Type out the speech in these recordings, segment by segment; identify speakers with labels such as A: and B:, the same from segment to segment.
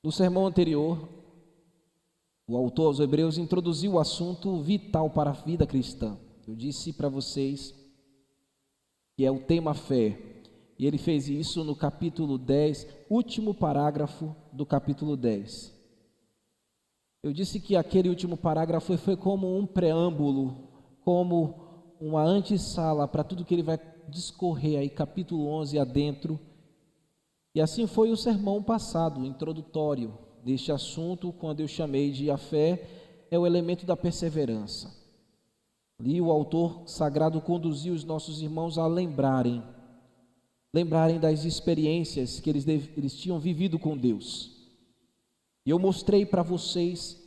A: No sermão anterior, o autor aos Hebreus introduziu o assunto vital para a vida cristã. Eu disse para vocês que é o tema fé, e ele fez isso no capítulo 10, último parágrafo do capítulo 10. Eu disse que aquele último parágrafo foi como um preâmbulo, como uma antessala para tudo que ele vai discorrer aí, capítulo 11 adentro. E assim foi o sermão passado, o introdutório deste assunto, quando eu chamei de a fé é o elemento da perseverança. Ali o autor sagrado conduziu os nossos irmãos a lembrarem das experiências que eles tinham vivido com Deus. E eu mostrei para vocês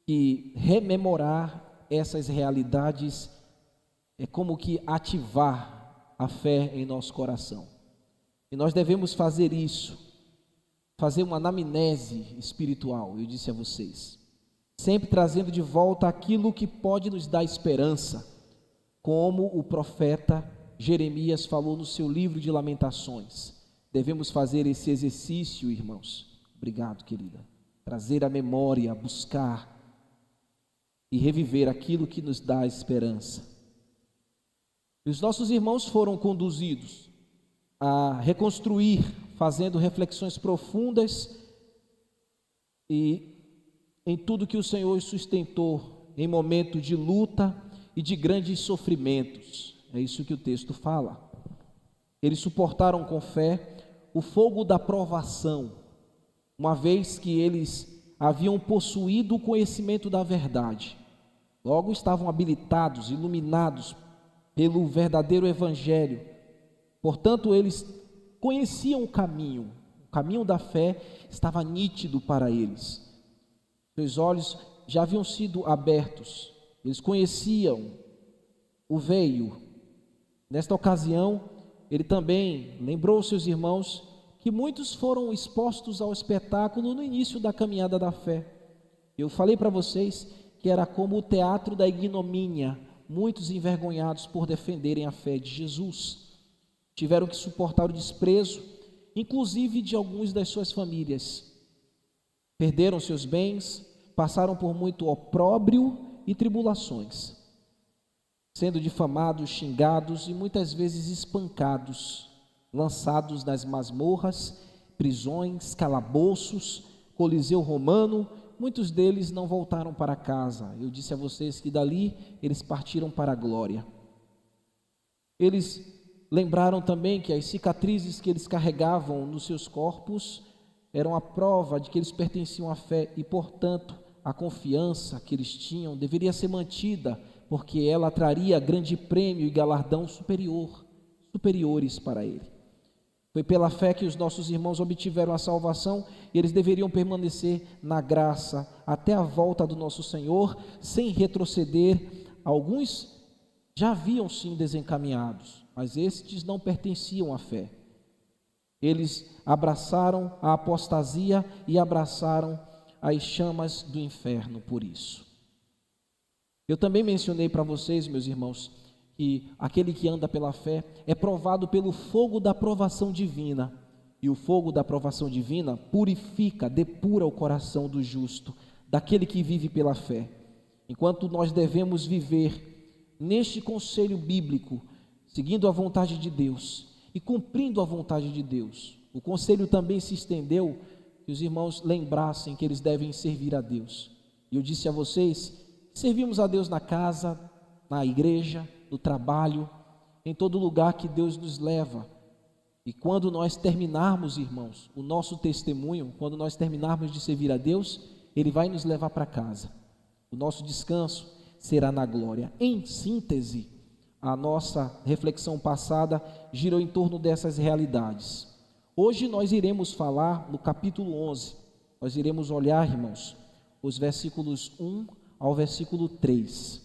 A: que rememorar essas realidades é como que ativar a fé em nosso coração. E nós devemos fazer isso, fazer uma anamnese espiritual, eu disse a vocês, sempre trazendo de volta aquilo que pode nos dar esperança, como o profeta Jeremias falou no seu livro de Lamentações. Devemos fazer esse exercício, irmãos. Obrigado, querida. Trazer a memória, buscar e reviver aquilo que nos dá esperança. E os nossos irmãos foram conduzidos a reconstruir, fazendo reflexões profundas e em tudo que o Senhor os sustentou em momento de luta e de grandes sofrimentos. É isso que o texto fala. Eles suportaram com fé o fogo da provação, uma vez que eles haviam possuído o conhecimento da verdade. Logo estavam habilitados, iluminados pelo verdadeiro evangelho. Portanto, eles conheciam o caminho da fé estava nítido para eles. Seus olhos já haviam sido abertos, eles conheciam o veio. Nesta ocasião, ele também lembrou aos seus irmãos que muitos foram expostos ao espetáculo no início da caminhada da fé. Eu falei para vocês que era como o teatro da ignomínia, muitos envergonhados por defenderem a fé de Jesus. Tiveram que suportar o desprezo, inclusive de alguns das suas famílias. Perderam seus bens, passaram por muito opróbrio e tribulações, sendo difamados, xingados e muitas vezes espancados, lançados nas masmorras, prisões, calabouços, coliseu romano. Muitos deles não voltaram para casa. Eu disse a vocês que dali eles partiram para a glória. Eles lembraram também que as cicatrizes que eles carregavam nos seus corpos eram a prova de que eles pertenciam à fé e, portanto, a confiança que eles tinham deveria ser mantida, porque ela traria grande prêmio e galardão superiores para ele. Foi pela fé que os nossos irmãos obtiveram a salvação e eles deveriam permanecer na graça até a volta do nosso Senhor, sem retroceder. Alguns já haviam sim desencaminhados, mas estes não pertenciam à fé. Eles abraçaram a apostasia e abraçaram as chamas do inferno por isso. Eu também mencionei para vocês, meus irmãos, que aquele que anda pela fé é provado pelo fogo da provação divina, e o fogo da provação divina purifica, depura o coração do justo, daquele que vive pela fé. Enquanto nós devemos viver neste conselho bíblico, seguindo a vontade de Deus e cumprindo a vontade de Deus, o conselho também se estendeu que os irmãos lembrassem que eles devem servir a Deus. E eu disse a vocês, servimos a Deus na casa, na igreja, no trabalho, em todo lugar que Deus nos leva. E quando nós terminarmos, irmãos, o nosso testemunho, quando nós terminarmos de servir a Deus, Ele vai nos levar para casa. O nosso descanso será na glória. Em síntese, a nossa reflexão passada girou em torno dessas realidades. Hoje nós iremos falar no capítulo 11, nós iremos olhar, irmãos, os versículos 1 ao versículo 3.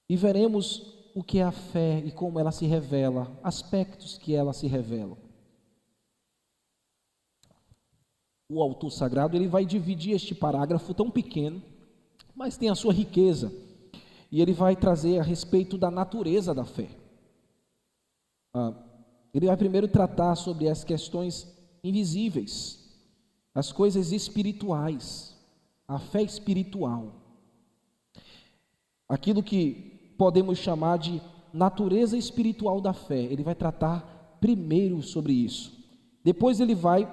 A: E veremos o que é a fé e como ela se revela, aspectos que ela se revela. O autor sagrado ele vai dividir este parágrafo tão pequeno, mas tem a sua riqueza, e ele vai trazer a respeito da natureza da fé. Ele vai primeiro tratar sobre as questões invisíveis, as coisas espirituais, a fé espiritual, aquilo que podemos chamar de natureza espiritual da fé. Ele vai tratar primeiro sobre isso, depois ele vai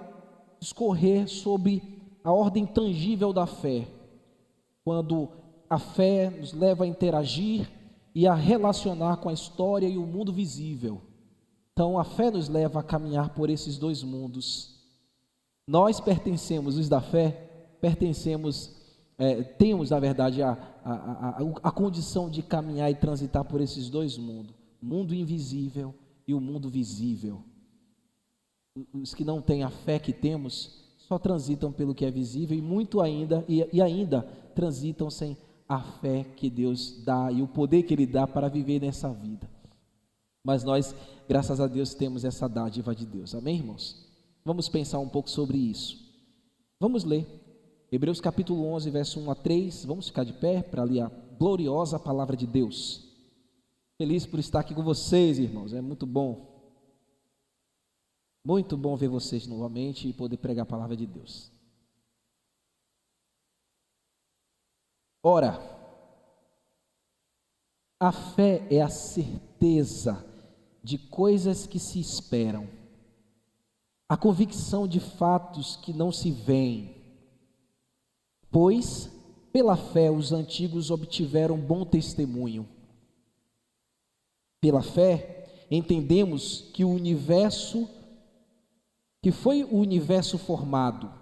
A: discorrer sobre a ordem tangível da fé, quando a fé nos leva a interagir e a relacionar com a história e o mundo visível. Então a fé nos leva a caminhar por esses dois mundos. Nós pertencemos, os da fé, temos na verdade a condição de caminhar e transitar por esses dois mundos, o mundo invisível e o mundo visível. Os que não têm a fé que temos só transitam pelo que é visível e ainda transitam sem a fé que Deus dá e o poder que Ele dá para viver nessa vida. Mas nós, graças a Deus, temos essa dádiva de Deus. Amém, irmãos? Vamos pensar um pouco sobre isso. Vamos ler Hebreus capítulo 11, verso 1 a 3. Vamos ficar de pé para ler a gloriosa palavra de Deus. Feliz por estar aqui com vocês, irmãos. É muito bom ver vocês novamente e poder pregar a palavra de Deus. Ora, a fé é a certeza de coisas que se esperam, a convicção de fatos que não se veem, pois pela fé os antigos obtiveram bom testemunho. Pela fé entendemos que foi o universo formado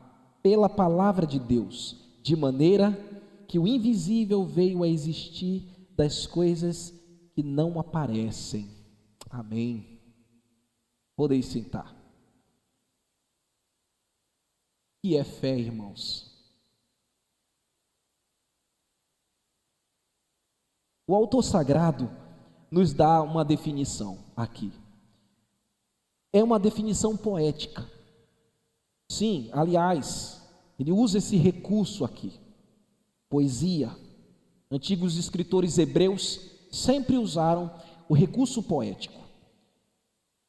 A: pela palavra de Deus, de maneira que o invisível veio a existir das coisas que não aparecem. Amém. Podeis sentar. O que é fé, irmãos? O autor sagrado nos dá uma definição aqui. É uma definição poética. Sim, aliás, ele usa esse recurso aqui. Poesia. Antigos escritores hebreus sempre usaram o recurso poético.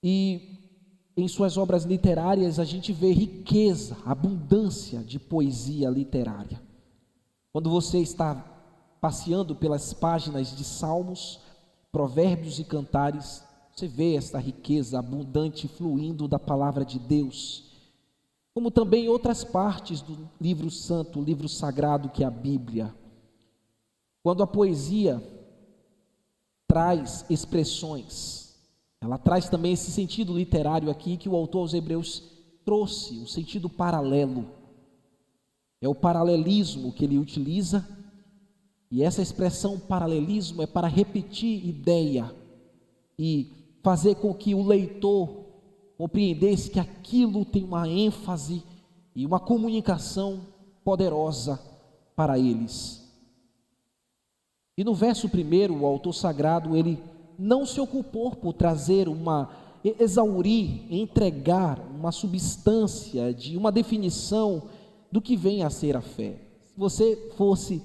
A: E em suas obras literárias a gente vê riqueza, abundância de poesia literária. Quando você está passeando pelas páginas de Salmos, Provérbios e Cantares, você vê esta riqueza abundante fluindo da palavra de Deus, como também outras partes do livro santo, o livro sagrado que é a Bíblia. Quando a poesia traz expressões, ela traz também esse sentido literário aqui que o autor aos Hebreus trouxe, o sentido paralelo. É o paralelismo que ele utiliza, e essa expressão paralelismo é para repetir ideia e fazer com que o leitor compreendesse que aquilo tem uma ênfase e uma comunicação poderosa para eles. E no verso 1, o autor sagrado, ele não se ocupou por trazer exaurir, entregar uma substância de uma definição do que vem a ser a fé. Se você fosse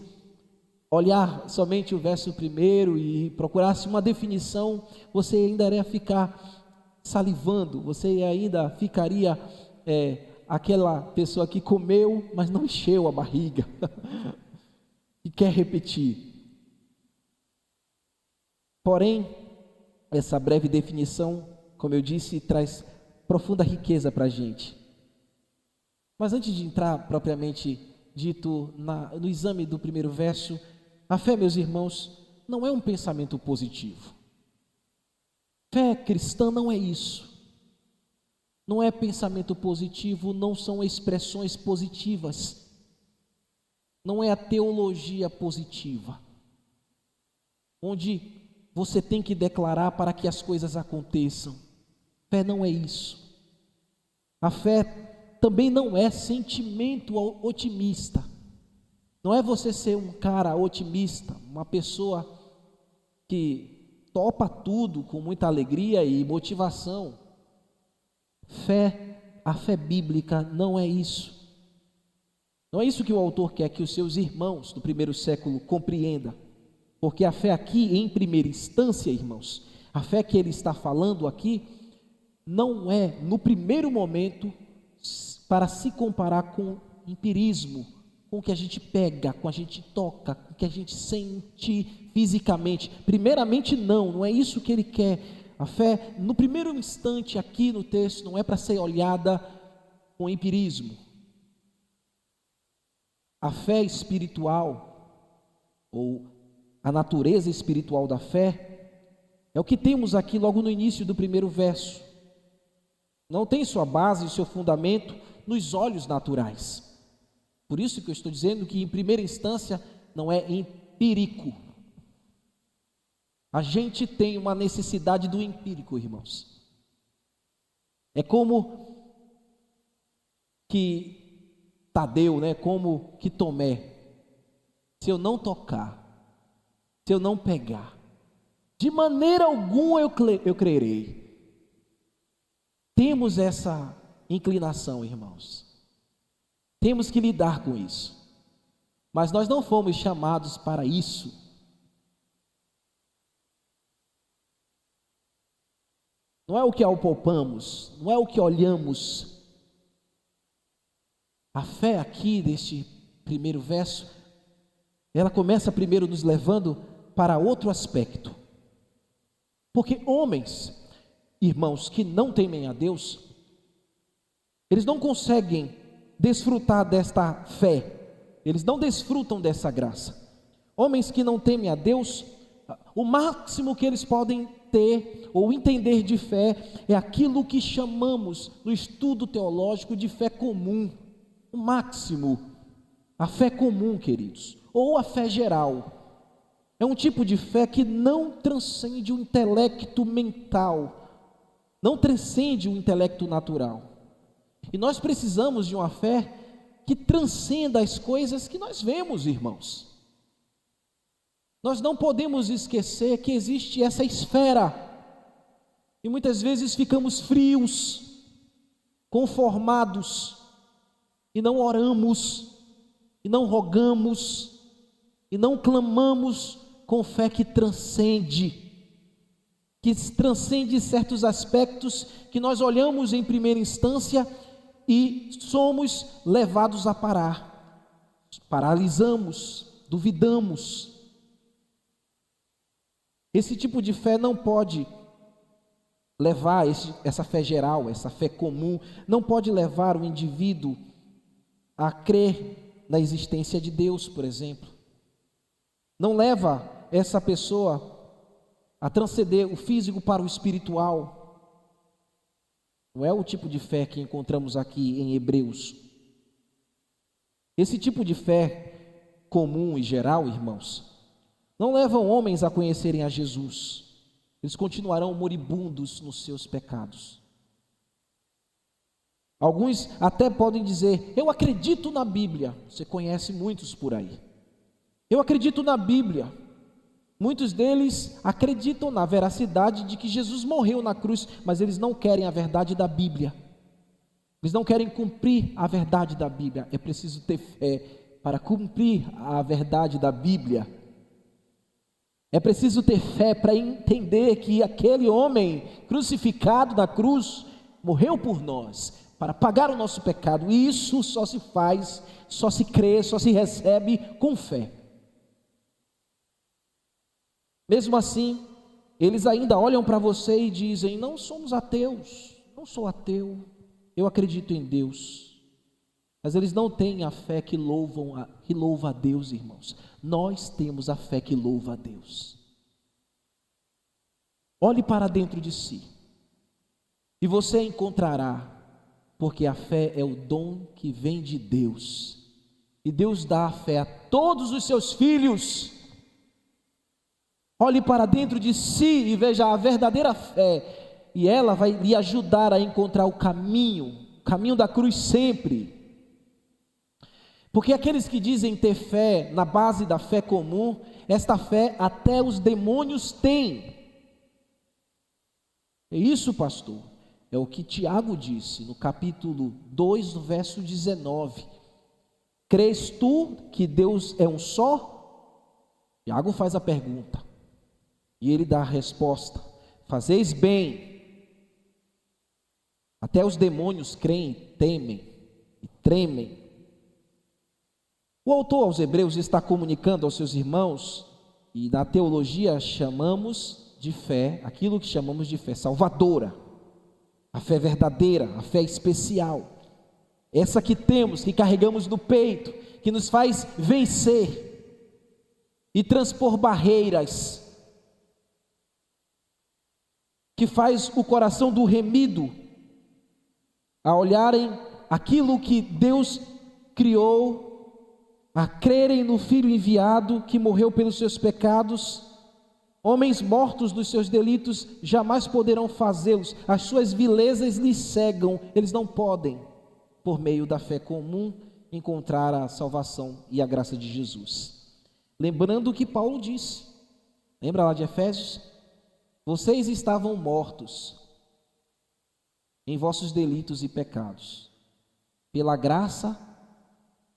A: olhar somente o verso 1 e procurasse uma definição, você ainda iria ficar salivando, você ainda ficaria aquela pessoa que comeu, mas não encheu a barriga e quer repetir. Porém, essa breve definição, como eu disse, traz profunda riqueza para a gente. Mas antes de entrar propriamente dito no exame do primeiro verso, a fé, meus irmãos, não é um pensamento positivo. Fé cristã não é isso. Não é pensamento positivo, não são expressões positivas. Não é a teologia positiva, onde você tem que declarar para que as coisas aconteçam. Fé não é isso. A fé também não é sentimento otimista. Não é você ser um cara otimista, uma pessoa que topa tudo com muita alegria e motivação. A fé bíblica não é isso. Não é isso que o autor quer que os seus irmãos do primeiro século compreendam. Porque a fé aqui, em primeira instância, irmãos, a fé que ele está falando aqui, não é, no primeiro momento, para se comparar com empirismo, com o que a gente pega, com o que a gente toca, com o que a gente sente fisicamente. Primeiramente não é isso que ele quer. A fé, no primeiro instante aqui no texto, não é para ser olhada com empirismo. A fé espiritual, ou a natureza espiritual da fé, é o que temos aqui logo no início do primeiro verso. Não tem sua base e seu fundamento nos olhos naturais. Por isso que eu estou dizendo que em primeira instância não é empírico. A gente tem uma necessidade do empírico, irmãos. É como que Tadeu, como que Tomé, se eu não tocar, se eu não pegar, de maneira alguma eu crerei. Temos essa inclinação, irmãos. Temos que lidar com isso. Mas nós não fomos chamados para isso. Não é o que apalpamos, não é o que olhamos. A fé aqui, deste primeiro verso, ela começa primeiro nos levando para outro aspecto. Porque homens, irmãos, que não temem a Deus, eles não conseguem desfrutar desta fé, eles não desfrutam dessa graça. Homens que não temem a Deus, o máximo que eles podem ter ou entender de fé é aquilo que chamamos no estudo teológico de fé comum. O máximo, a fé comum, queridos, ou a fé geral. É um tipo de fé que não transcende o intelecto mental, não transcende o intelecto natural. E nós precisamos de uma fé que transcenda as coisas que nós vemos, irmãos. Nós não podemos esquecer que existe essa esfera, e muitas vezes ficamos frios, conformados, e não oramos, e não rogamos, e não clamamos com fé que transcende certos aspectos que nós olhamos em primeira instância e somos levados a parar, paralisamos, duvidamos. Esse tipo de fé não pode levar, essa fé geral, essa fé comum, não pode levar o indivíduo a crer na existência de Deus, por exemplo. Não leva essa pessoa a transcender o físico para o espiritual. Não é o tipo de fé que encontramos aqui em Hebreus. Esse tipo de fé comum e geral, irmãos, não levam homens a conhecerem a Jesus. Eles continuarão moribundos nos seus pecados. Alguns até podem dizer: eu acredito na Bíblia. Você conhece muitos por aí. Eu acredito na Bíblia. Muitos deles acreditam na veracidade de que Jesus morreu na cruz, mas eles não querem a verdade da Bíblia. Eles não querem cumprir a verdade da Bíblia. É preciso ter fé para cumprir a verdade da Bíblia. É preciso ter fé para entender que aquele homem crucificado na cruz morreu por nós, para pagar o nosso pecado. E isso só se faz, só se crê, só se recebe com fé. Mesmo assim, eles ainda olham para você e dizem: não somos ateus, não sou ateu, eu acredito em Deus. Mas eles não têm a fé que louva a Deus, irmãos. Nós temos a fé que louva a Deus. Olhe para dentro de si e você encontrará, porque a fé é o dom que vem de Deus, e Deus dá a fé a todos os seus filhos. Olhe para dentro de si e veja a verdadeira fé, e ela vai lhe ajudar a encontrar o caminho da cruz sempre. Porque aqueles que dizem ter fé na base da fé comum, esta fé até os demônios têm. É isso, pastor, é o que Tiago disse no capítulo 2, no verso 19. Crês tu que Deus é um só? Tiago faz a pergunta. E ele dá a resposta: fazeis bem. Até os demônios creem, temem. tremem. O autor aos Hebreus está comunicando aos seus irmãos, e na teologia chamamos de fé, aquilo que chamamos de fé salvadora, a fé verdadeira, a fé especial, essa que temos, que carregamos no peito, que nos faz vencer e transpor barreiras, que faz o coração do remido a olharem aquilo que Deus criou, a crerem no Filho enviado que morreu pelos seus pecados. Homens mortos dos seus delitos jamais poderão fazê-los, as suas vilezas lhes cegam, eles não podem, por meio da fé comum, encontrar a salvação e a graça de Jesus. Lembrando o que Paulo disse, lembra lá de Efésios? Vocês estavam mortos em vossos delitos e pecados, pela graça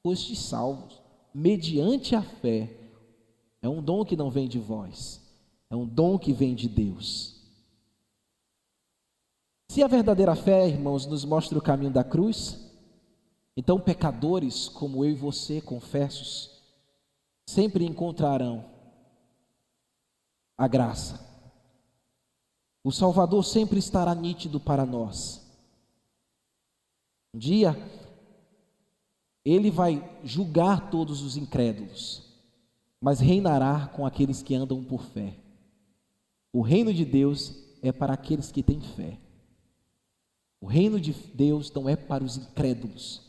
A: fostes salvos, mediante a fé. É um dom que não vem de vós, é um dom que vem de Deus. Se a verdadeira fé, irmãos, nos mostra o caminho da cruz, então pecadores como eu e você, confessos, sempre encontrarão a graça. O Salvador sempre estará nítido para nós. Um dia, Ele vai julgar todos os incrédulos, mas reinará com aqueles que andam por fé. O reino de Deus é para aqueles que têm fé. O reino de Deus não é para os incrédulos,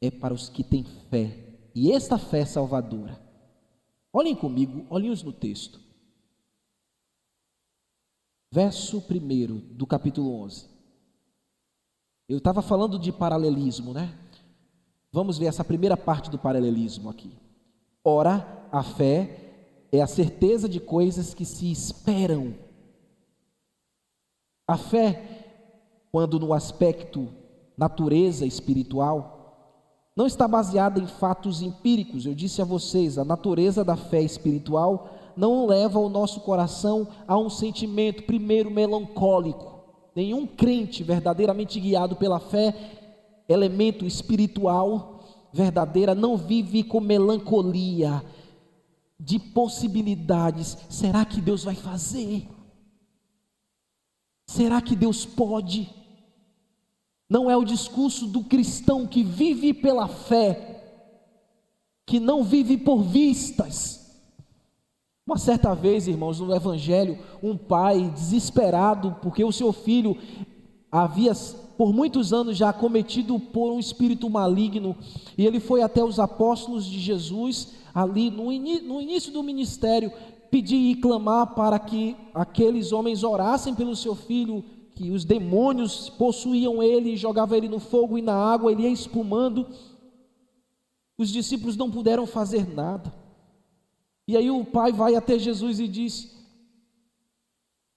A: é para os que têm fé. E esta fé é salvadora. Olhem comigo, olhem no texto. Verso 1 do capítulo 11. Eu estava falando de paralelismo, né? Vamos ver essa primeira parte do paralelismo aqui. Ora, a fé é a certeza de coisas que se esperam. A fé, quando no aspecto natureza espiritual, não está baseada em fatos empíricos. Eu disse a vocês, a natureza da fé espiritual não leva o nosso coração a um sentimento, primeiro, melancólico. Nenhum crente verdadeiramente guiado pela fé, elemento espiritual verdadeira, não vive com melancolia de possibilidades. Será que Deus vai fazer? Será que Deus pode? Não é o discurso do cristão que vive pela fé, que não vive por vistas. Uma certa vez, irmãos, no evangelho, um pai desesperado, porque o seu filho havia por muitos anos já acometido por um espírito maligno, e ele foi até os apóstolos de Jesus, ali no início do ministério, pedir e clamar para que aqueles homens orassem pelo seu filho, que os demônios possuíam ele, jogavam ele no fogo e na água, ele ia espumando. Os discípulos não puderam fazer nada. E aí o pai vai até Jesus e diz: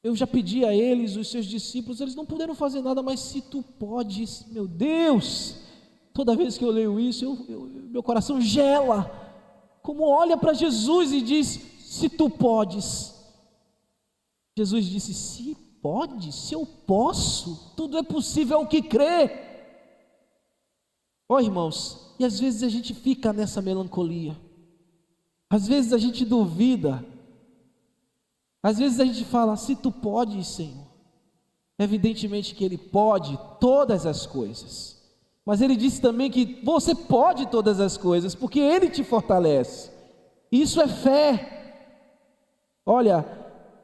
A: eu já pedi a eles, os seus discípulos, eles não puderam fazer nada, mas se tu podes, meu Deus, toda vez que eu leio isso, meu coração gela, como olha para Jesus e diz: se tu podes. Jesus disse: se pode, se eu posso, tudo é possível ao que crê. Ó irmãos, e às vezes a gente fica nessa melancolia, às vezes a gente duvida, às vezes a gente fala: se tu podes, Senhor. Evidentemente que Ele pode todas as coisas, mas Ele disse também que você pode todas as coisas, porque Ele te fortalece. Isso é fé. Olha,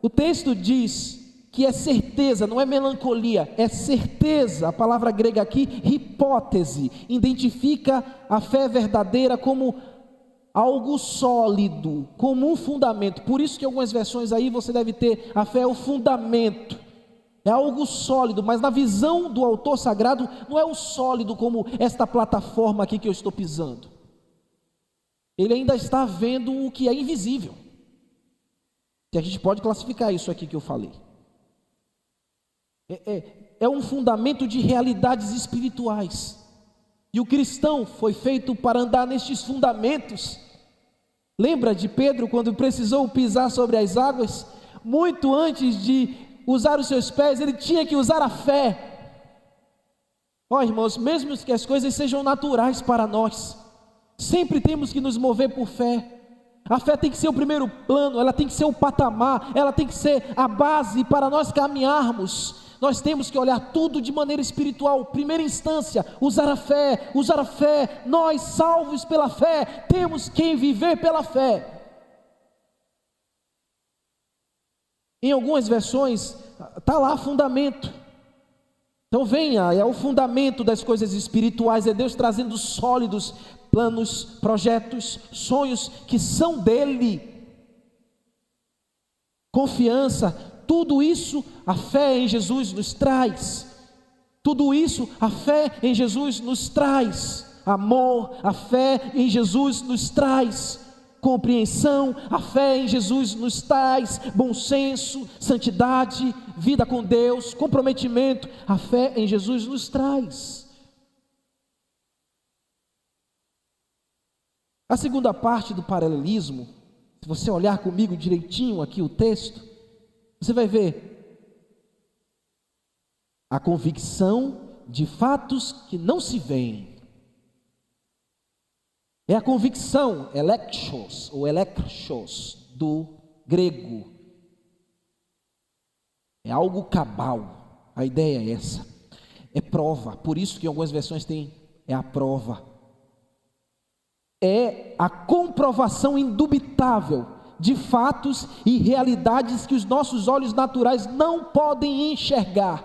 A: o texto diz que é certeza, não é melancolia, é certeza. A palavra grega aqui, hipótese, identifica a fé verdadeira como algo sólido, como um fundamento. Por isso que em algumas versões aí você deve ter: a fé é o fundamento, é algo sólido. Mas na visão do autor sagrado, não é o sólido como esta plataforma aqui que eu estou pisando. Ele ainda está vendo o que é invisível, se a gente pode classificar isso aqui que eu falei. É um fundamento de realidades espirituais, e o cristão foi feito para andar nestes fundamentos. Lembra de Pedro quando precisou pisar sobre as águas? Muito antes de usar os seus pés, ele tinha que usar a fé. Ó, irmãos, mesmo que as coisas sejam naturais para nós, sempre temos que nos mover por fé. A fé tem que ser o primeiro plano, ela tem que ser o patamar, ela tem que ser a base para nós caminharmos. Nós temos que olhar tudo de maneira espiritual. Primeira instância, usar a fé. Nós, salvos pela fé, temos que viver pela fé. Em algumas versões, está lá fundamento. Então venha, é o fundamento das coisas espirituais, é Deus trazendo sólidos planos, projetos, sonhos que são dele. Confiança, tudo isso a fé em Jesus nos traz. Tudo isso a fé em Jesus nos traz. Amor, a fé em Jesus nos traz. Compreensão, a fé em Jesus nos traz. Bom senso, santidade, vida com Deus, comprometimento, a fé em Jesus nos traz. A segunda parte do paralelismo, se você olhar comigo direitinho aqui o texto, você vai ver a convicção de fatos que não se veem. É a convicção, elektos, ou elektros, do grego. É algo cabal, a ideia é essa. É prova, por isso que em algumas versões tem, é a prova. É a comprovação indubitável de fatos e realidades que os nossos olhos naturais não podem enxergar.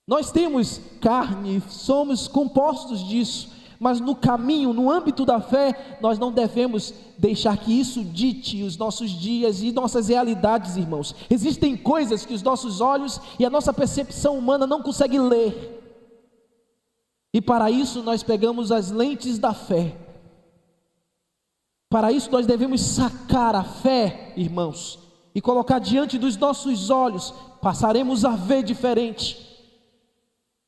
A: Nós temos carne, somos compostos disso, mas no caminho, no âmbito da fé, nós não devemos deixar que isso dite os nossos dias e nossas realidades, irmãos. Existem coisas que os nossos olhos e a nossa percepção humana não conseguem ler. E para isso nós pegamos as lentes da fé. Para isso nós devemos sacar a fé, irmãos, e colocar diante dos nossos olhos. Passaremos a ver diferente.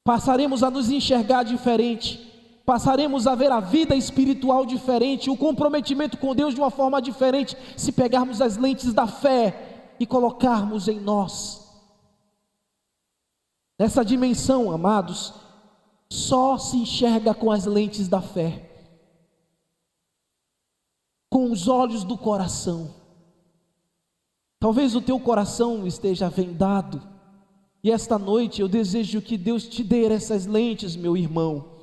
A: Passaremos a nos enxergar diferente. Passaremos a ver a vida espiritual diferente, o comprometimento com Deus de uma forma diferente, se pegarmos as lentes da fé e colocarmos em nós. Nessa dimensão, amados, só se enxerga com as lentes da fé, com os olhos do coração. Talvez o teu coração esteja vendado, e esta noite eu desejo que Deus te dê essas lentes, meu irmão,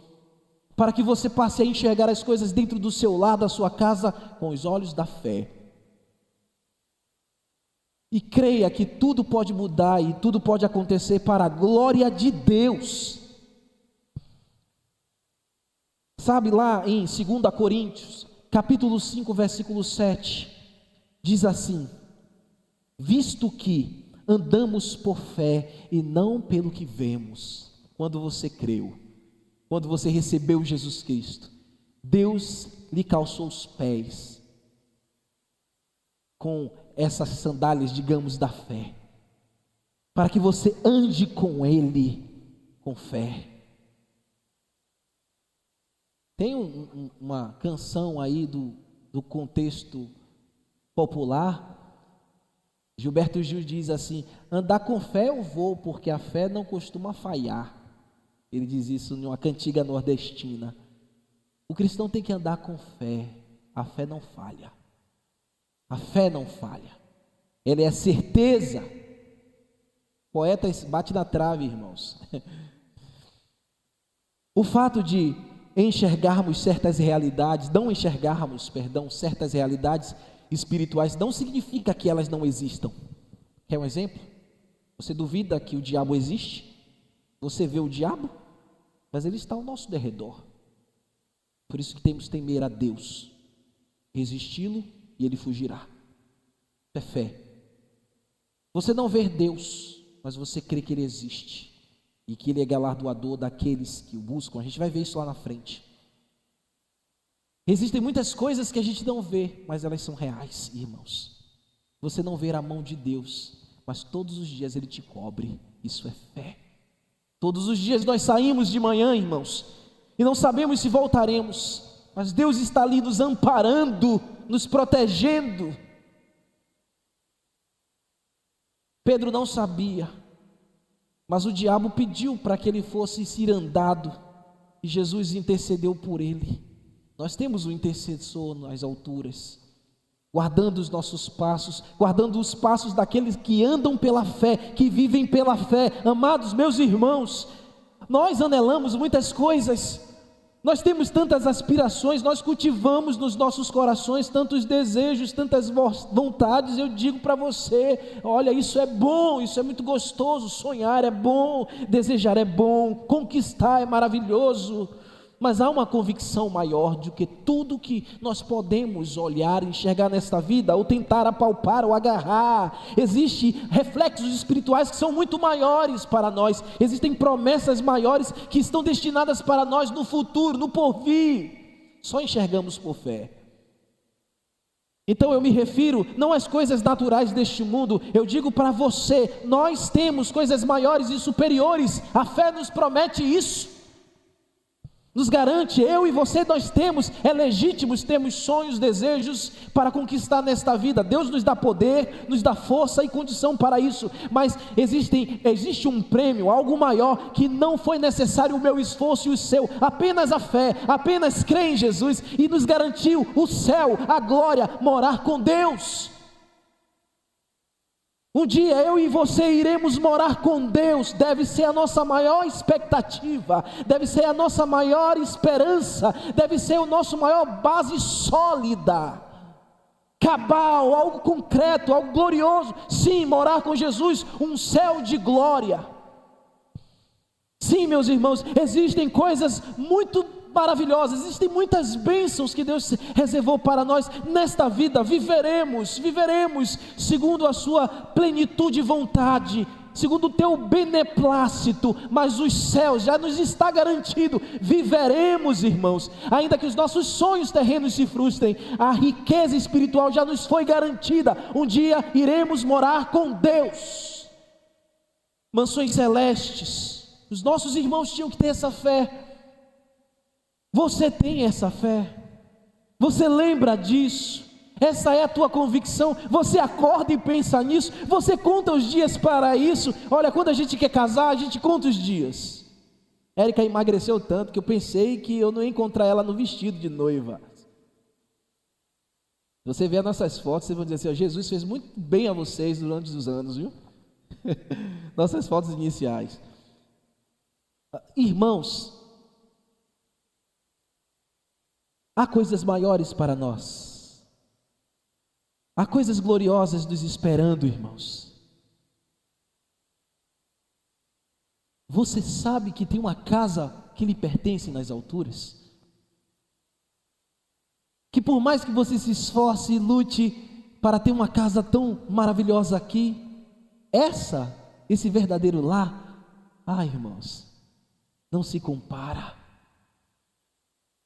A: para que você passe a enxergar as coisas dentro do seu lar, da sua casa, com os olhos da fé. E creia que tudo pode mudar e tudo pode acontecer para a glória de Deus. Sabe, lá em 2 Coríntios, capítulo 5, versículo 7, diz assim: visto que andamos por fé e não pelo que vemos. Quando você creu, quando você recebeu Jesus Cristo, Deus lhe calçou os pés com essas sandálias, digamos, da fé, para que você ande com Ele, com fé. Tem uma canção aí do contexto popular. Gilberto Gil diz assim: andar com fé eu vou, porque a fé não costuma falhar. Ele diz isso em uma cantiga nordestina. O cristão tem que andar com fé. A fé não falha. A fé não falha. Ela é a certeza. Poeta bate na trave, irmãos. O fato de enxergarmos certas realidades, certas realidades espirituais, não significa que elas não existam. Quer um exemplo? Você duvida que o diabo existe? Você vê o diabo? Mas ele está ao nosso derredor. Por isso que temos que temer a Deus, resisti-lo e ele fugirá. É fé. Você não vê Deus, mas você crê que Ele existe e que Ele é galardoador daqueles que o buscam. A gente vai ver isso lá na frente. Existem muitas coisas que a gente não vê, mas elas são reais, irmãos. Você não vê a mão de Deus, mas todos os dias Ele te cobre. Isso é fé. Todos os dias nós saímos de manhã, irmãos, e não sabemos se voltaremos, mas Deus está ali nos amparando, nos protegendo. Pedro não sabia, mas o diabo pediu para que ele fosse cirandado, e Jesus intercedeu por ele. Nós temos um intercessor nas alturas, guardando os nossos passos, guardando os passos daqueles que andam pela fé, que vivem pela fé. Amados meus irmãos, nós anelamos muitas coisas, nós temos tantas aspirações, nós cultivamos nos nossos corações tantos desejos, tantas vontades. Eu digo para você, olha, isso é bom, isso é muito gostoso, sonhar é bom, desejar é bom, conquistar é maravilhoso, mas há uma convicção maior do que tudo que nós podemos olhar, enxergar nesta vida, ou tentar apalpar ou agarrar. Existem reflexos espirituais que são muito maiores para nós, existem promessas maiores que estão destinadas para nós no futuro, no porvir. Só enxergamos por fé. Então eu me refiro não às coisas naturais deste mundo, eu digo para você, nós temos coisas maiores e superiores, a fé nos promete isso. Nos garante, eu e você, nós temos, é legítimos, temos sonhos, desejos para conquistar nesta vida. Deus nos dá poder, nos dá força e condição para isso, mas existe um prêmio, algo maior, que não foi necessário o meu esforço e o seu, apenas a fé, apenas crer em Jesus, e nos garantiu o céu, a glória, morar com Deus. Um dia eu e você iremos morar com Deus, deve ser a nossa maior expectativa, deve ser a nossa maior esperança, deve ser o nosso maior base sólida, cabal, algo concreto, algo glorioso. Sim, morar com Jesus, um céu de glória. Sim, meus irmãos, existem coisas muito maravilhosas, existem muitas bênçãos que Deus reservou para nós nesta vida. Viveremos segundo a sua plenitude e vontade, segundo o teu beneplácito, mas os céus já nos está garantido. Viveremos, irmãos, ainda que os nossos sonhos terrenos se frustrem, a riqueza espiritual já nos foi garantida. Um dia iremos morar com Deus, mansões celestes. Os nossos irmãos tinham que ter essa fé. Você tem essa fé? Você lembra disso? Essa é a tua convicção? Você acorda e pensa nisso? Você conta os dias para isso? Olha, quando a gente quer casar, a gente conta os dias. Érica emagreceu tanto que eu pensei que eu não ia encontrar ela no vestido de noiva. Você vê as nossas fotos, você vai dizer assim, ó, Jesus fez muito bem a vocês durante os anos, viu? Nossas fotos iniciais. Irmãos, há coisas maiores para nós, há coisas gloriosas nos esperando, irmãos. Você sabe que tem uma casa que lhe pertence nas alturas? Que por mais que você se esforce e lute para ter uma casa tão maravilhosa aqui, esse verdadeiro lar, irmãos, não se compara.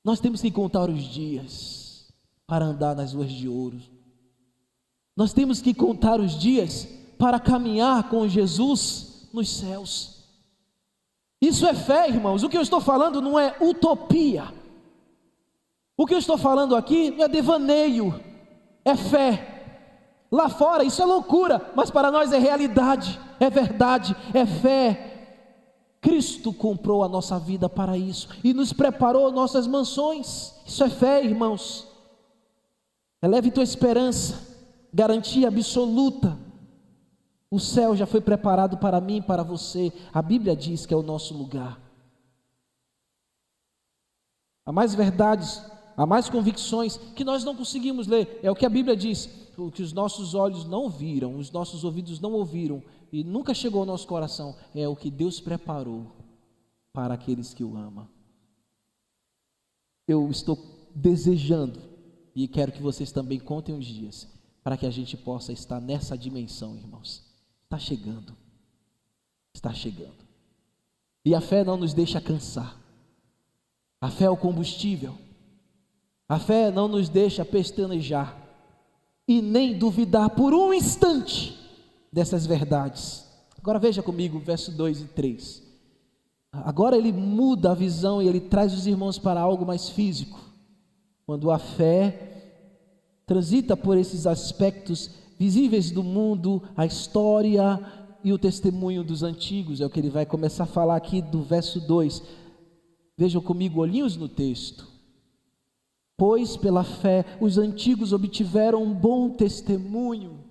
A: Nós temos que contar os dias para andar nas ruas de ouro. Nós temos que contar os dias para caminhar com Jesus nos céus. Isso é fé, irmãos. O que eu estou falando não é utopia. O que eu estou falando aqui não é devaneio, é fé. Lá fora isso é loucura, mas para nós é realidade, é verdade, é fé. Cristo comprou a nossa vida para isso e nos preparou nossas mansões. Isso é fé, irmãos. Eleve tua esperança, garantia absoluta. O céu já foi preparado para mim e para você. A Bíblia diz que é o nosso lugar. Há mais verdades, há mais convicções que nós não conseguimos ler. É o que a Bíblia diz, o que os nossos olhos não viram, os nossos ouvidos não ouviram e nunca chegou ao nosso coração, é o que Deus preparou para aqueles que o amam. Eu estou desejando e quero que vocês também contem os dias para que a gente possa estar nessa dimensão, irmãos. Está chegando, está chegando. E a fé não nos deixa cansar. A fé é o combustível. A fé não nos deixa pestanejar e nem duvidar por um instante dessas verdades. Agora veja comigo, verso 2 e 3. Agora ele muda a visão e ele traz os irmãos para algo mais físico. Quando a fé transita por esses aspectos visíveis do mundo, a história, e o testemunho dos antigos, é o que ele vai começar a falar aqui do verso 2. Vejam comigo, olhinhos no texto. Pois pela fé os antigos obtiveram um bom testemunho.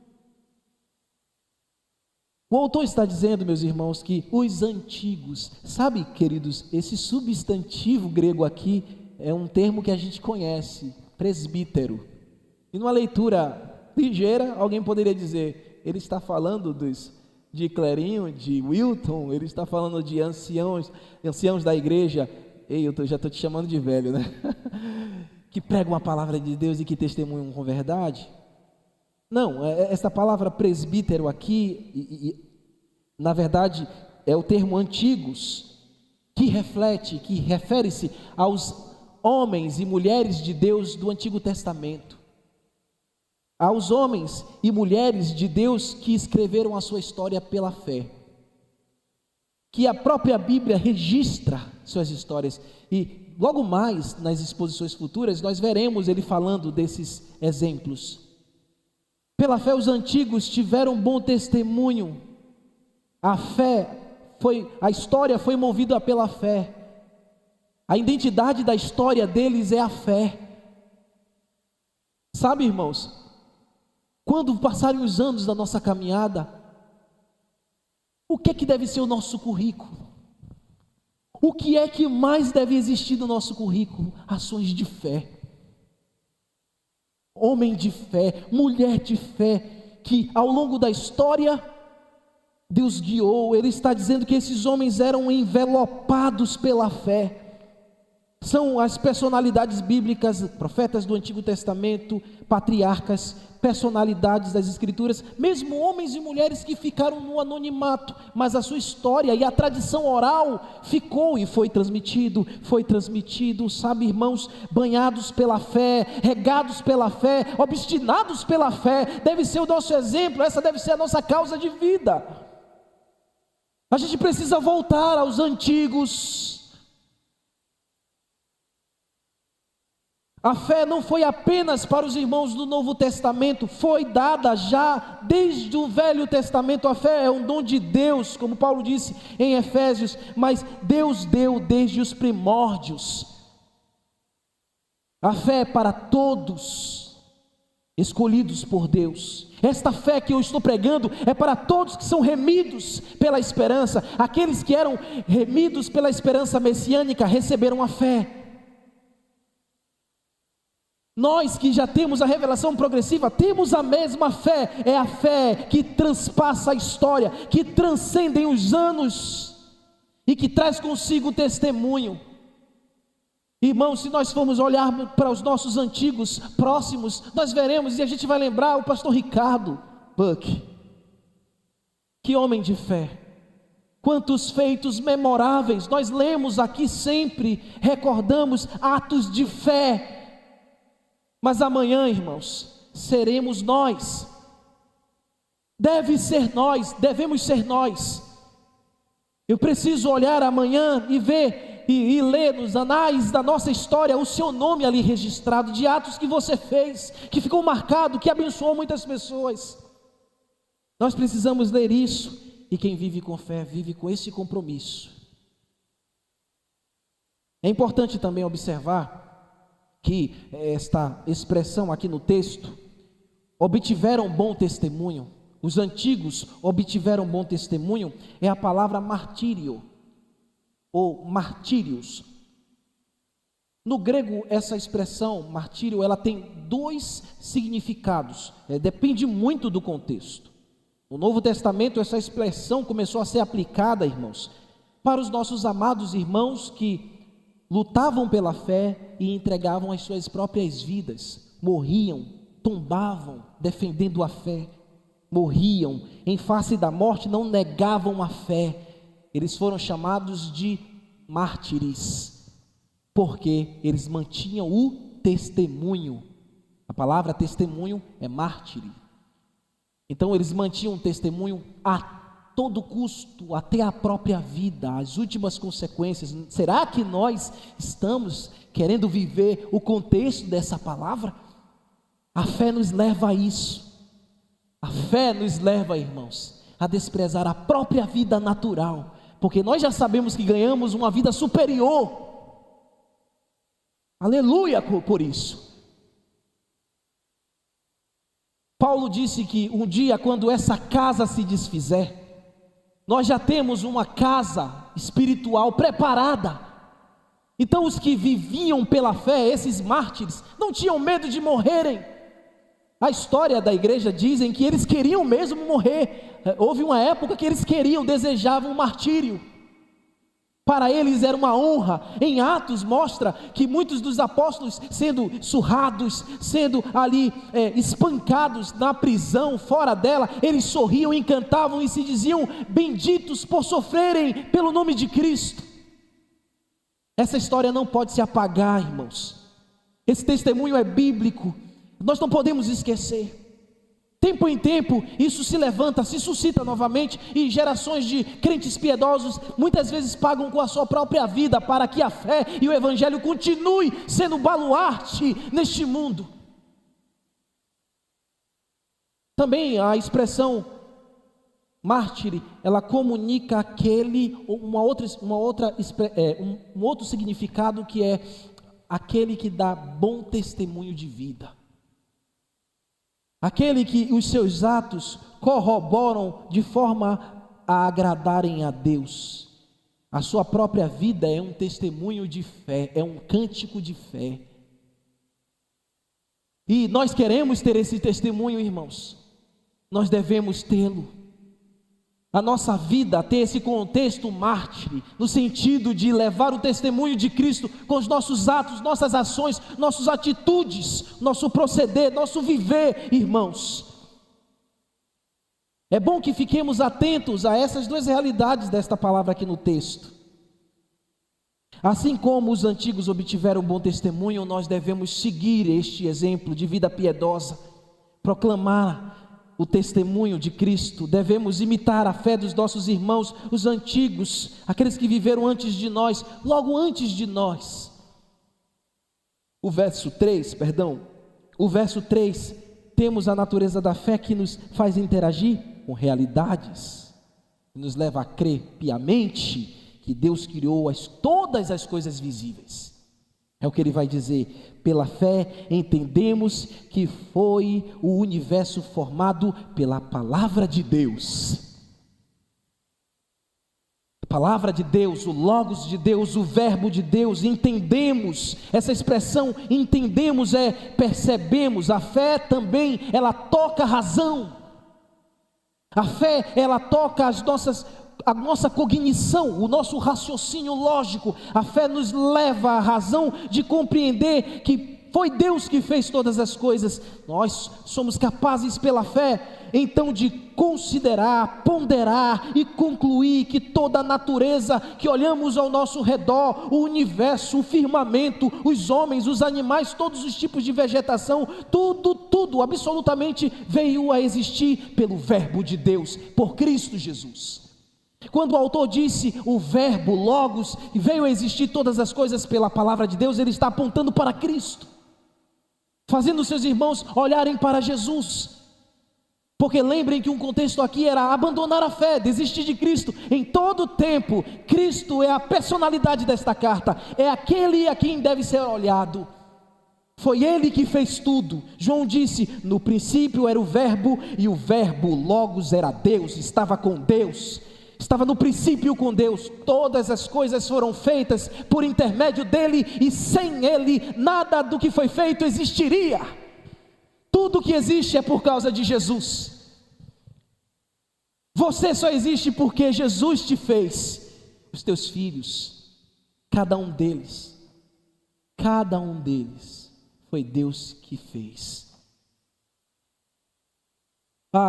A: O autor está dizendo, meus irmãos, que os antigos, sabe, queridos, esse substantivo grego aqui é um termo que a gente conhece, presbítero. E numa leitura ligeira, alguém poderia dizer, ele está falando de Clerinho, de Wilton, ele está falando de anciãos da igreja. Ei, eu já estou te chamando de velho, né? Que pregam a palavra de Deus e que testemunham com verdade. Não, essa palavra presbítero aqui, na verdade, é o termo antigos, que refere-se aos homens e mulheres de Deus do Antigo Testamento. Aos homens e mulheres de Deus que escreveram a sua história pela fé. Que a própria Bíblia registra suas histórias. E logo mais, nas exposições futuras, nós veremos ele falando desses exemplos. Pela fé os antigos tiveram bom testemunho. A história foi movida pela fé. A identidade da história deles é a fé. Sabe, irmãos, quando passarem os anos da nossa caminhada, o que é que deve ser o nosso currículo? O que é que mais deve existir no nosso currículo? Ações de fé. Homem de fé, mulher de fé, que ao longo da história, Deus guiou. Ele está dizendo que esses homens eram envelopados pela fé. São as personalidades bíblicas, profetas do Antigo Testamento, patriarcas, personalidades das Escrituras, mesmo homens e mulheres que ficaram no anonimato, mas a sua história e a tradição oral ficou e foi transmitido, sabe, irmãos, banhados pela fé, regados pela fé, obstinados pela fé, deve ser o nosso exemplo, essa deve ser a nossa causa de vida. A gente precisa voltar aos antigos. A fé não foi apenas para os irmãos do Novo Testamento, foi dada já desde o Velho Testamento. A fé é um dom de Deus, como Paulo disse em Efésios, mas Deus deu desde os primórdios. A fé é para todos, escolhidos por Deus. Esta fé que eu estou pregando é para todos que são remidos pela esperança. Aqueles que eram remidos pela esperança messiânica receberam a fé. Nós que já temos a revelação progressiva, temos a mesma fé. É a fé que transpassa a história, que transcende os anos e que traz consigo o testemunho. Irmãos, se nós formos olhar para os nossos antigos próximos, nós veremos, e a gente vai lembrar o pastor Ricardo Buck. Que homem de fé. Quantos feitos memoráveis nós lemos aqui sempre, recordamos atos de fé. Mas amanhã, irmãos, seremos nós. Devemos ser nós. Eu preciso olhar amanhã e ver e ler nos anais da nossa história o seu nome ali registrado, de atos que você fez, que ficou marcado, que abençoou muitas pessoas. Nós precisamos ler isso, e quem vive com fé, vive com esse compromisso. É importante também observar que esta expressão aqui no texto, obtiveram bom testemunho, os antigos obtiveram bom testemunho, é a palavra martírio, ou martírios. No grego, essa expressão, martírio, ela tem dois significados, depende muito do contexto. No Novo Testamento, essa expressão começou a ser aplicada, irmãos, para os nossos amados irmãos que lutavam pela fé e entregavam as suas próprias vidas, morriam, tombavam, defendendo a fé, morriam, em face da morte não negavam a fé. Eles foram chamados de mártires, porque eles mantinham o testemunho. A palavra testemunho é mártire. Então eles mantinham o testemunho a todo custo, até a própria vida, as últimas consequências. Será que nós estamos querendo viver o contexto dessa palavra? A fé nos leva a isso. A fé nos leva, irmãos, a desprezar a própria vida natural, porque nós já sabemos que ganhamos uma vida superior. Aleluia por isso. Paulo disse que um dia, quando essa casa se desfizer, nós já temos uma casa espiritual preparada. Então os que viviam pela fé, esses mártires, não tinham medo de morrerem. A história da igreja dizem que eles queriam mesmo morrer. Houve uma época que eles desejavam o martírio. Para eles era uma honra. Em Atos mostra que muitos dos apóstolos, sendo surrados, sendo ali espancados na prisão, fora dela, eles sorriam e cantavam e se diziam benditos por sofrerem pelo nome de Cristo. Essa história não pode se apagar, irmãos. Esse testemunho é bíblico, nós não podemos esquecer. Tempo em tempo, isso se levanta, se suscita novamente, e gerações de crentes piedosos, muitas vezes pagam com a sua própria vida, para que a fé e o evangelho continue sendo baluarte neste mundo. Também a expressão mártir, ela comunica um outro significado, que é aquele que dá bom testemunho de vida. Aquele que os seus atos corroboram de forma a agradarem a Deus. A sua própria vida é um testemunho de fé, é um cântico de fé. E nós queremos ter esse testemunho, irmãos. Nós devemos tê-lo. A nossa vida tem esse contexto mártir, no sentido de levar o testemunho de Cristo com os nossos atos, nossas ações, nossas atitudes, nosso proceder, nosso viver, irmãos. É bom que fiquemos atentos a essas duas realidades desta palavra aqui no texto. Assim como os antigos obtiveram bom testemunho, nós devemos seguir este exemplo de vida piedosa, proclamar o testemunho de Cristo. Devemos imitar a fé dos nossos irmãos, os antigos, aqueles que viveram antes de nós, logo antes de nós. O verso 3, temos a natureza da fé que nos faz interagir com realidades, que nos leva a crer piamente que Deus criou todas as coisas visíveis. É o que ele vai dizer: pela fé entendemos que foi o universo formado pela palavra de Deus. A palavra de Deus, o Logos de Deus, o Verbo de Deus, entendemos. Essa expressão entendemos percebemos. A fé também, ela toca a razão. A fé, ela toca a nossa cognição, o nosso raciocínio lógico. A fé nos leva à razão de compreender que foi Deus que fez todas as coisas. Nós somos capazes pela fé, então, de considerar, ponderar e concluir que toda a natureza que olhamos ao nosso redor, o universo, o firmamento, os homens, os animais, todos os tipos de vegetação, tudo, absolutamente veio a existir pelo Verbo de Deus, por Cristo Jesus. Quando o autor disse o verbo, Logos, veio a existir todas as coisas pela palavra de Deus, ele está apontando para Cristo, fazendo seus irmãos olharem para Jesus. Porque lembrem que um contexto aqui era abandonar a fé, desistir de Cristo. Em todo tempo, Cristo é a personalidade desta carta, é aquele a quem deve ser olhado. Foi Ele que fez tudo. João disse: no princípio era o verbo, e o verbo, Logos, era Deus, estava com Deus. Estava no princípio com Deus. Todas as coisas foram feitas por intermédio dele, e sem ele nada do que foi feito existiria. Tudo que existe é por causa de Jesus. Você só existe porque Jesus te fez. Os teus filhos, cada um deles foi Deus que fez.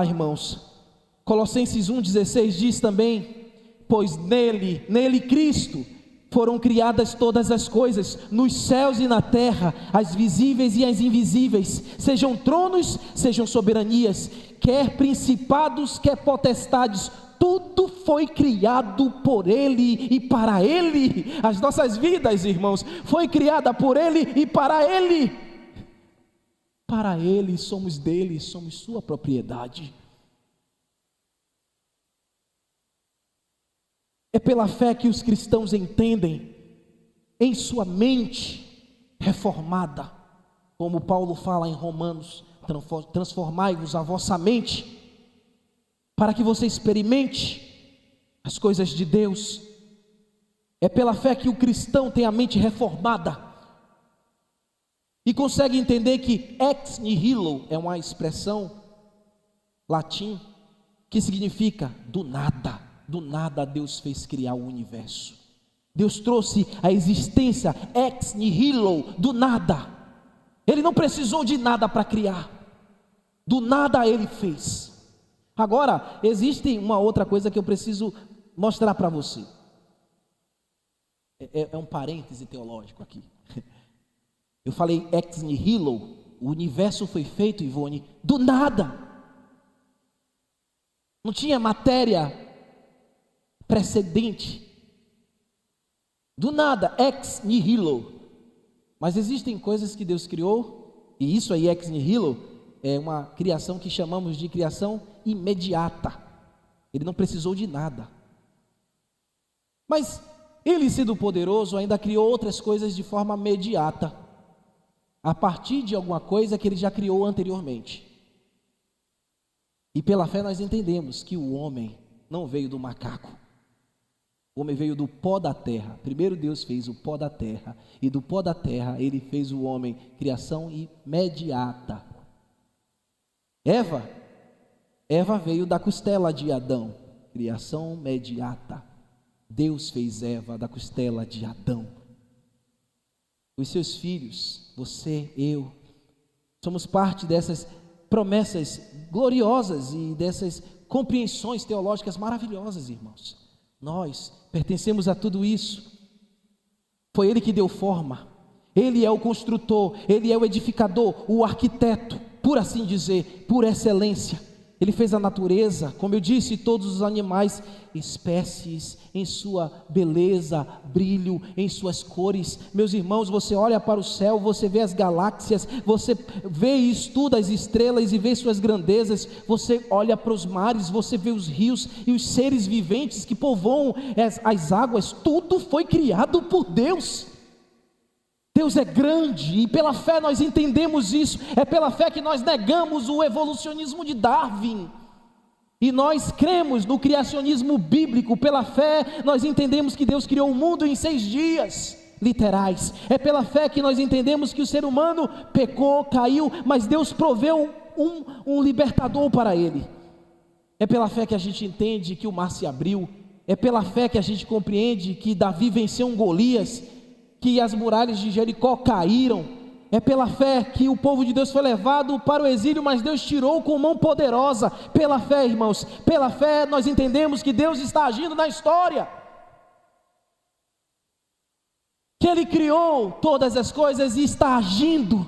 A: Irmãos, Colossenses 1,16 diz também: pois nele Cristo, foram criadas todas as coisas, nos céus e na terra, as visíveis e as invisíveis, sejam tronos, sejam soberanias, quer principados, quer potestades, tudo foi criado por Ele e para Ele. As nossas vidas, irmãos, foi criada por Ele e para Ele. Para Ele, somos dele, somos sua propriedade. É pela fé que os cristãos entendem em sua mente reformada, como Paulo fala em Romanos: transformai-vos a vossa mente, para que você experimente as coisas de Deus. É pela fé que o cristão tem a mente reformada e consegue entender que ex nihilo é uma expressão latim que significa do nada. Do nada Deus fez criar o universo. Deus trouxe a existência ex nihilo, do nada. Ele não precisou de nada para criar. Do nada Ele fez. Agora, existe uma outra coisa que eu preciso mostrar para você. É um parêntese teológico aqui. Eu falei ex nihilo, o universo foi feito, Ivone, do nada. Não tinha matéria precedente. Do nada, ex nihilo. Mas existem coisas que Deus criou, e isso aí, ex nihilo, é uma criação que chamamos de criação imediata. Ele não precisou de nada. Mas Ele, sendo poderoso, ainda criou outras coisas de forma imediata, a partir de alguma coisa que Ele já criou anteriormente. E pela fé nós entendemos que o homem não veio do macaco. O homem veio do pó da terra. Primeiro Deus fez o pó da terra, e do pó da terra Ele fez o homem, criação imediata. Eva veio da costela de Adão, criação imediata. Deus fez Eva da costela de Adão. Os seus filhos, você, eu, somos parte dessas promessas gloriosas e dessas compreensões teológicas maravilhosas, irmãos. Nós pertencemos a tudo isso. Foi Ele que deu forma. Ele é o construtor, Ele é o edificador, o arquiteto, por assim dizer, por excelência. Ele fez a natureza, como eu disse, todos os animais, espécies, em sua beleza, brilho, em suas cores. Meus irmãos, você olha para o céu, você vê as galáxias, você vê e estuda as estrelas e vê suas grandezas, você olha para os mares, você vê os rios e os seres viventes que povoam as águas. Tudo foi criado por Deus. Deus é grande, e pela fé nós entendemos isso. É pela fé que nós negamos o evolucionismo de Darwin, e nós cremos no criacionismo bíblico. Pela fé nós entendemos que Deus criou o mundo em 6 dias literais. É pela fé que nós entendemos que o ser humano pecou, caiu, mas Deus proveu um libertador para ele. É pela fé que a gente entende que o mar se abriu. É pela fé que a gente compreende que Davi venceu um Golias, que as muralhas de Jericó caíram. É pela fé que o povo de Deus foi levado para o exílio, mas Deus tirou com mão poderosa. Pela fé, irmãos, pela fé nós entendemos que Deus está agindo na história, que Ele criou todas as coisas e está agindo,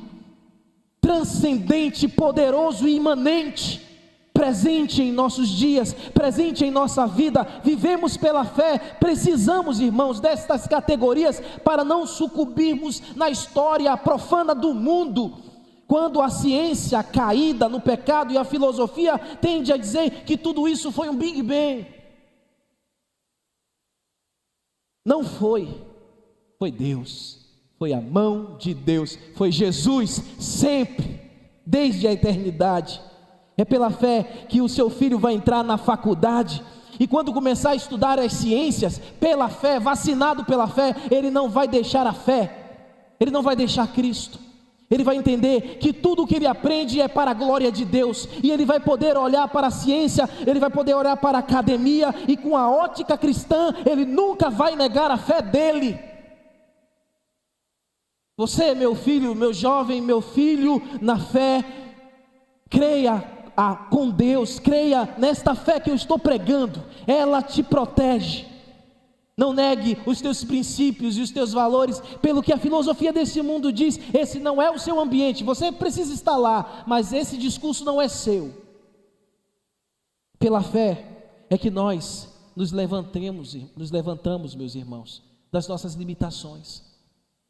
A: transcendente, poderoso e imanente, presente em nossos dias, presente em nossa vida. Vivemos pela fé. Precisamos, irmãos, destas categorias para não sucumbirmos na história profana do mundo, quando a ciência caída no pecado e a filosofia tende a dizer que tudo isso foi um Big Bang. Não foi Deus, foi a mão de Deus, foi Jesus, sempre, desde a eternidade. É pela fé que o seu filho vai entrar na faculdade, e quando começar a estudar as ciências, pela fé, vacinado pela fé, ele não vai deixar a fé, ele não vai deixar Cristo. Ele vai entender que tudo o que ele aprende é para a glória de Deus, e ele vai poder olhar para a ciência, ele vai poder olhar para a academia, e com a ótica cristã, ele nunca vai negar a fé dele. Você, meu filho, meu jovem, meu filho, na fé, creia com Deus, creia nesta fé que eu estou pregando, ela te protege. Não negue os teus princípios e os teus valores pelo que a filosofia desse mundo diz. Esse não é o seu ambiente, você precisa estar lá, mas esse discurso não é seu. Pela fé é que nós nos levantamos, meus irmãos, das nossas limitações.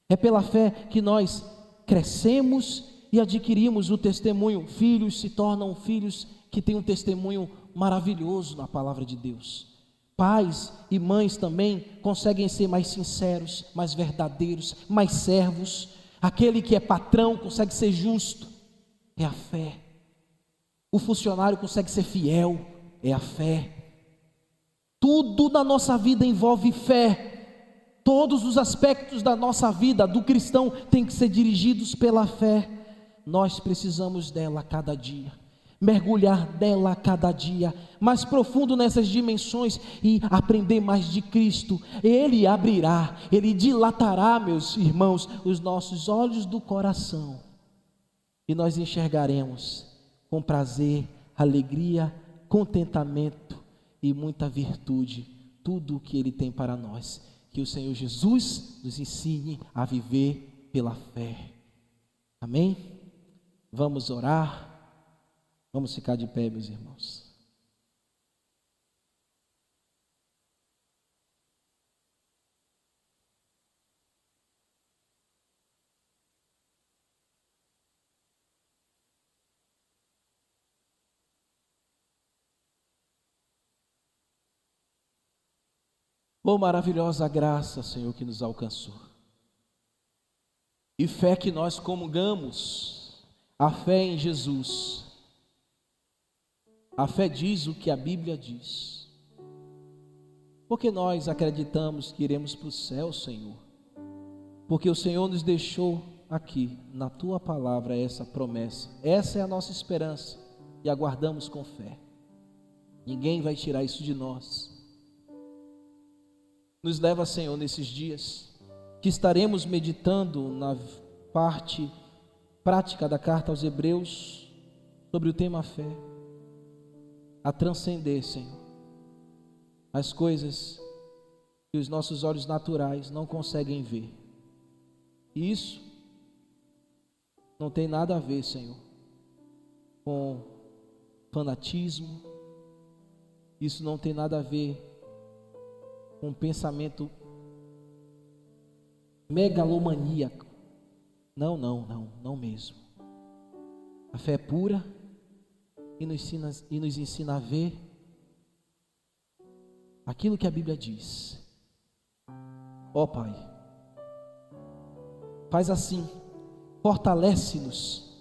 A: É pela fé que nós crescemos e adquirimos o testemunho. Filhos se tornam filhos que têm um testemunho maravilhoso na palavra de Deus. Pais e mães também conseguem ser mais sinceros, mais verdadeiros, mais servos. Aquele que é patrão consegue ser justo, é a fé. O funcionário consegue ser fiel, é a fé. Tudo na nossa vida envolve fé. Todos os aspectos da nossa vida, do cristão, tem que ser dirigidos pela fé. Nós precisamos dela a cada dia, mergulhar dela a cada dia, mais profundo nessas dimensões e aprender mais de Cristo. Ele abrirá, Ele dilatará, meus irmãos, os nossos olhos do coração, e nós enxergaremos com prazer, alegria, contentamento e muita virtude tudo o que Ele tem para nós. Que o Senhor Jesus nos ensine a viver pela fé. Amém? Vamos orar. Vamos ficar de pé, meus irmãos. Oh, maravilhosa graça, Senhor, que nos alcançou. E fé que nós comungamos, a fé em Jesus. A fé diz o que a Bíblia diz. Porque nós acreditamos que iremos para o céu, Senhor. Porque o Senhor nos deixou aqui, na Tua palavra, essa promessa. Essa é a nossa esperança e aguardamos com fé. Ninguém vai tirar isso de nós. Nos leva, Senhor, nesses dias que estaremos meditando na parte prática da carta aos Hebreus sobre o tema fé, a transcender, Senhor, as coisas que os nossos olhos naturais não conseguem ver. E isso não tem nada a ver, Senhor, com fanatismo. Isso não tem nada a ver com um pensamento megalomaníaco. Não mesmo. A fé é pura e nos ensina a ver aquilo que a Bíblia diz. Ó Pai, faz assim, fortalece-nos,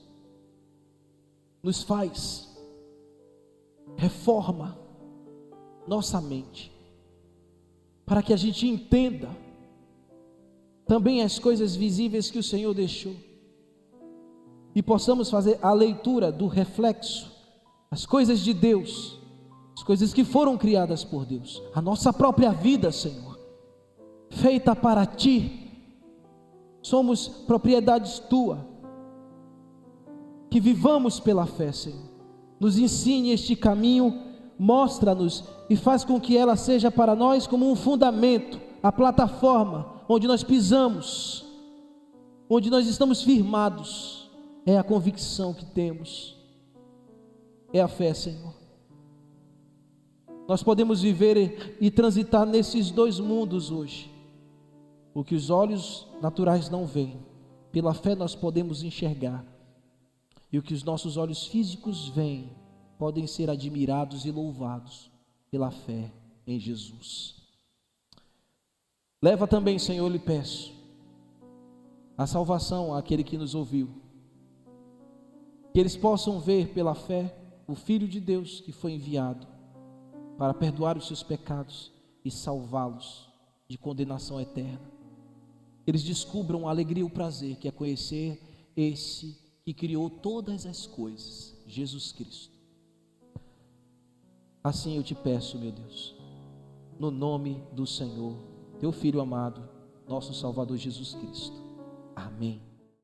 A: nos faz, reforma nossa mente, para que a gente entenda também as coisas visíveis que o Senhor deixou, e possamos fazer a leitura do reflexo, as coisas de Deus, as coisas que foram criadas por Deus, a nossa própria vida, Senhor, feita para Ti. Somos propriedades Tua, que vivamos pela fé, Senhor. Nos ensine este caminho, mostra-nos e faz com que ela seja para nós como um fundamento, a plataforma onde nós pisamos, onde nós estamos firmados. É a convicção que temos, é a fé, Senhor. Nós podemos viver e transitar nesses dois mundos hoje. O que os olhos naturais não veem, pela fé nós podemos enxergar. E o que os nossos olhos físicos veem, podem ser admirados e louvados pela fé em Jesus. Leva também, Senhor, eu lhe peço, a salvação àquele que nos ouviu, que eles possam ver pela fé o Filho de Deus que foi enviado para perdoar os seus pecados e salvá-los de condenação eterna. Eles descubram a alegria e o prazer que é conhecer esse que criou todas as coisas, Jesus Cristo. Assim eu te peço, meu Deus, no nome do Senhor, teu Filho amado, nosso Salvador Jesus Cristo. Amém.